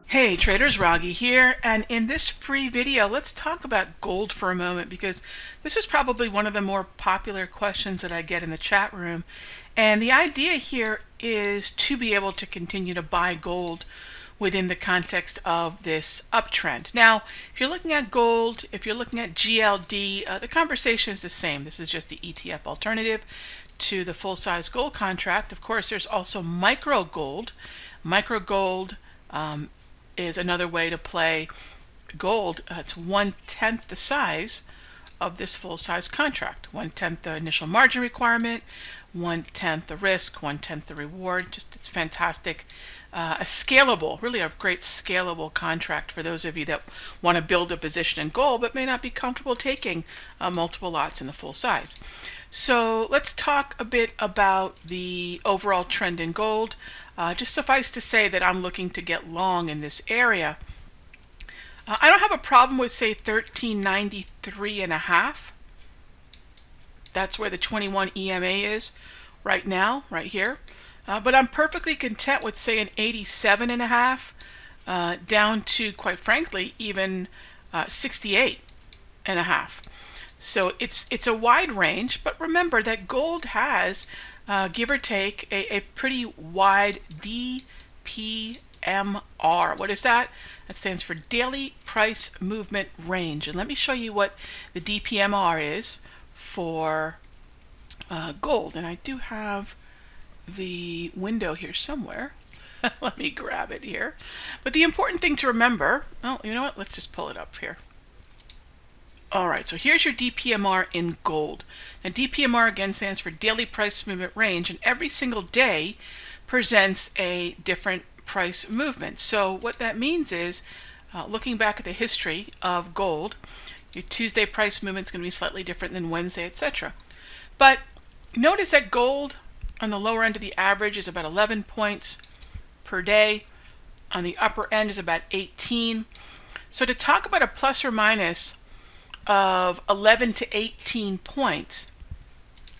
Hey traders, Raghee here, and in this free video let's talk about gold for a moment because this is probably one of the more popular questions that I get in the chat room, and the idea here is to be able to continue to buy gold within the context of this uptrend. Now, if you're looking at gold, if you're looking at GLD, the conversation is the same. This is just the ETF alternative to the full-size gold contract. Of course, there's also micro gold. Micro gold is another way to play gold. It's 1/10 the size of this full-size contract. 1/10 the initial margin requirement, 1/10 the risk, 1/10 the reward. Just it's fantastic. A scalable, really a great scalable contract for those of you that want to build a position in gold but may not be comfortable taking multiple lots in the full size. So let's talk a bit about the overall trend in gold. Just suffice to say that I'm looking to get long in this area. I don't have a problem with, say, 1393.5. That's where the 21 EMA is right now, right here. But I'm perfectly content with, say, an 87.5 down to, quite frankly, even 68.5. So it's a wide range, but remember that gold has, give or take, a pretty wide DPMR. What is that? That stands for Daily Price Movement Range. And let me show you what the DPMR is for gold. And I do have the window here somewhere. Let me grab it here. But the important thing to remember, oh, you know what? Let's just pull it up here. All right, so here's your DPMR in gold. Now, DPMR again stands for Daily Price Movement Range, and every single day presents a different price movement. So what that means is, looking back at the history of gold, your Tuesday price movement is going to be slightly different than Wednesday, etc. But notice that gold on the lower end of the average is about 11 points per day. On the upper end is about 18. So to talk about a plus or minus of 11 to 18 points,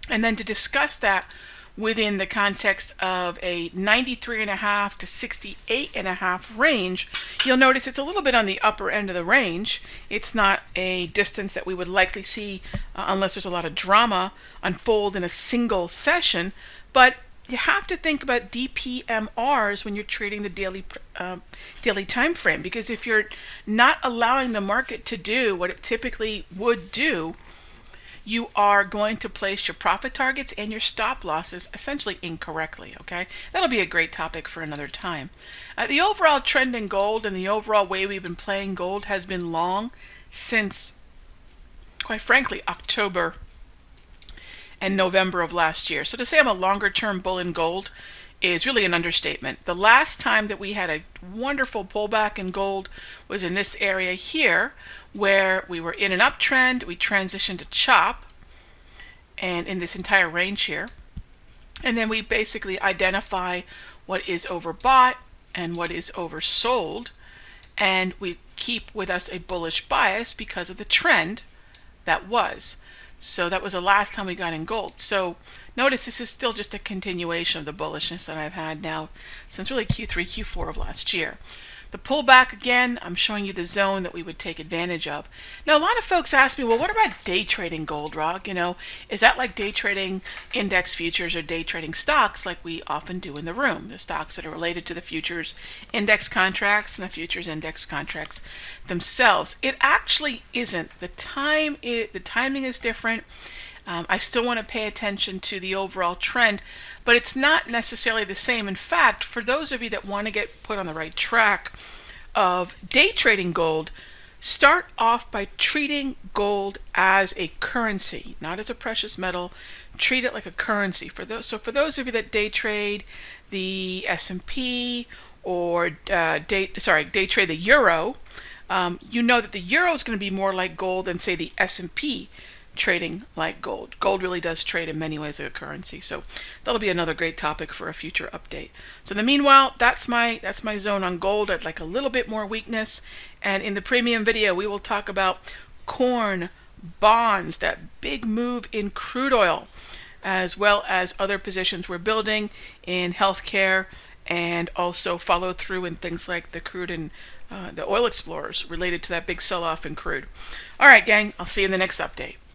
and then to discuss that within the context of a 93.5 to 68.5 range, you'll notice it's a little bit on the upper end of the range. It's not a distance that we would likely see unless there's a lot of drama unfold in a single session, but you have to think about DPMRs when you're trading the daily time frame, because if you're not allowing the market to do what it typically would do, you are going to place your profit targets and your stop losses essentially incorrectly. Okay, that'll be a great topic for another time. The overall trend in gold and the overall way we've been playing gold has been long since, quite frankly, October and November of last year. So to say I'm a longer term bull in gold is really an understatement. The last time that we had a wonderful pullback in gold was in this area here, where we were in an uptrend, we transitioned to chop, and in this entire range here. And then we basically identify what is overbought and what is oversold, and we keep with us a bullish bias because of the trend that was. So that was the last time we got in gold. So notice this is still just a continuation of the bullishness that I've had now since really Q3, Q4 of last year. The pullback, again, I'm showing you the zone that we would take advantage of. Now, a lot of folks ask me, well, what about day trading gold, Rog? You know, is that like day trading index futures or day trading stocks like we often do in the room? The stocks that are related to the futures index contracts and the futures index contracts themselves. It actually isn't. The timing is different. I still want to pay attention to the overall trend, but it's not necessarily the same. In fact, for those of you that want to get put on the right track of day trading gold, start off by treating gold as a currency, not as a precious metal. Treat it like a currency. For those of you that day trade the S&P or day trade the euro, you know that the euro is going to be more like gold than, say, the S&P trading like gold. Gold really does trade in many ways like a currency. So that'll be another great topic for a future update. So in the meanwhile, that's my zone on gold. I'd like a little bit more weakness. And in the premium video, we will talk about corn, bonds, that big move in crude oil, as well as other positions we're building in healthcare and also follow through in things like the crude and the oil explorers related to that big sell-off in crude. All right, gang, I'll see you in the next update.